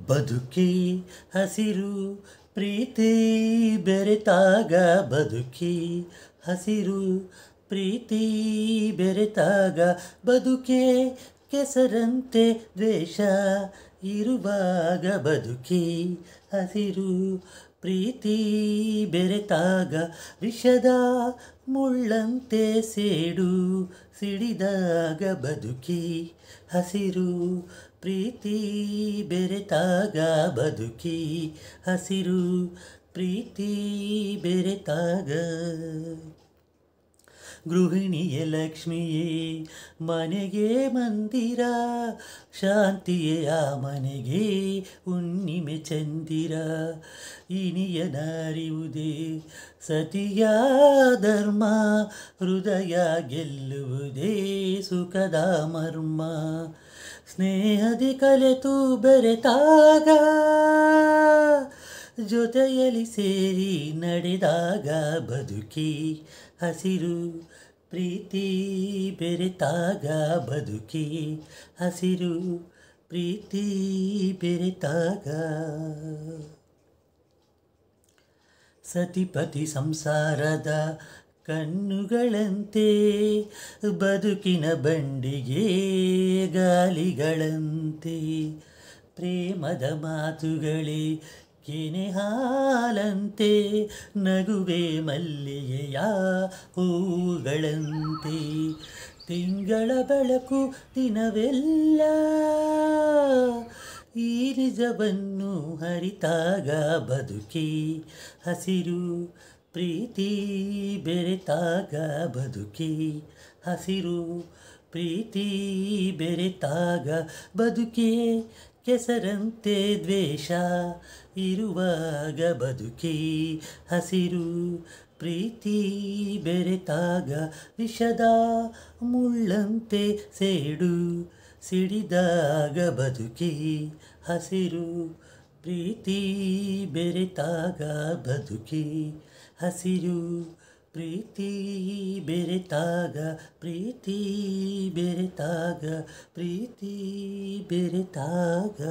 ಬದುಕಿ ಹಸಿರು ಪ್ರೀತಿ ಬೆರೆತಾಗ ಬದುಕಿ ಹಸಿರು ಪ್ರೀತಿ ಬೆರೆತಾಗ ಬದುಕೆ ಕೆಸರಂತೆ ದ್ವೇಷ ಇರುವಾಗ ಬದುಕಿ ಹಸಿರು ಪ್ರೀತಿ ಬೆರೆತಾಗ ವಿಷದ ಮುಳ್ಳಂತೆ ಸೇಡು ಸಿಡಿದಾಗ ಬದುಕಿ ಹಸಿರು ಪ್ರೀತಿ ಬೆರೆತಾಗ ಬದುಕಿ ಹಸಿರು ಪ್ರೀತಿ ಬೆರೆತಾಗ ಗೃಹಿಣಿಯೇ ಲಕ್ಷ್ಮಿಯೇ ಮನೆಗೆ ಮಂದಿರ ಶಾಂತಿಯೇ ಆ ಮನೆಗೆ ಹುಣ್ಣಿಮೆ ಚಂದಿರ ಇನಿಯನರಿವುದೇ ಸತಿಯ ಧರ್ಮ ಹೃದಯ ಗೆಲ್ಲುವುದೇ ಸುಖದ ಮರ್ಮ ಸ್ನೇಹದಿ ಕಲೆತು ಬೆರೆತಾಗ ಜೊತೆಯಲ್ಲಿ ಸೇರಿ ನಡೆದಾಗ ಬದುಕಿ ಹಸಿರು ಪ್ರೀತಿ ಬೆರೆತಾಗ ಬದುಕಿ ಹಸಿರು ಪ್ರೀತಿ ಬೆರೆತಾಗ ಸತಿಪತಿ ಸಂಸಾರದ ಕಣ್ಣುಗಳಂತೆ ಬದುಕಿನ ಬಂಡಿಗೆ ಗಾಲಿಗಳಂತೆ ಪ್ರೇಮದ ಮಾತುಗಳೇ ಕೆನೆ ಹಾಲಂತೆ ನಗುವೆ ಮಲ್ಲಿಗೆಯ ಹೂಗಳಂತೆ ತಿಂಗಳ ಬೆಳಕು ದಿನವೆಲ್ಲ ಈ ನಿಜವನ್ನು ಹರಿತಾಗ ಬದುಕಿ ಹಸಿರು ಪ್ರೀತಿ ಬೆರೆತಾಗ ಬದುಕಿ ಹಸಿರು ಪ್ರೀತಿ ಬೆರೆತಾಗ ಬದುಕಿ ಕೆಸರಂತೆ ದ್ವೇಷ ಇರುವಾಗ ಬದುಕಿ ಹಸಿರು ಪ್ರೀತಿ ಬೆರೆತಾಗ ವಿಷದ ಮುಳ್ಳಂತೆ ಸೇಡು ಸಿಡಿದಾಗ ಬದುಕಿ ಹಸಿರು ಪ್ರೀತಿ ಬೆರೆತಾಗ ಬದುಕಿ ಹಸಿರು ಪ್ರೀತಿ ಬೆರೆತಾಗ ಪ್ರೀತಿ ಬೆರೆತಾಗ ಪ್ರೀತಿ ಬೆರೆತಾಗ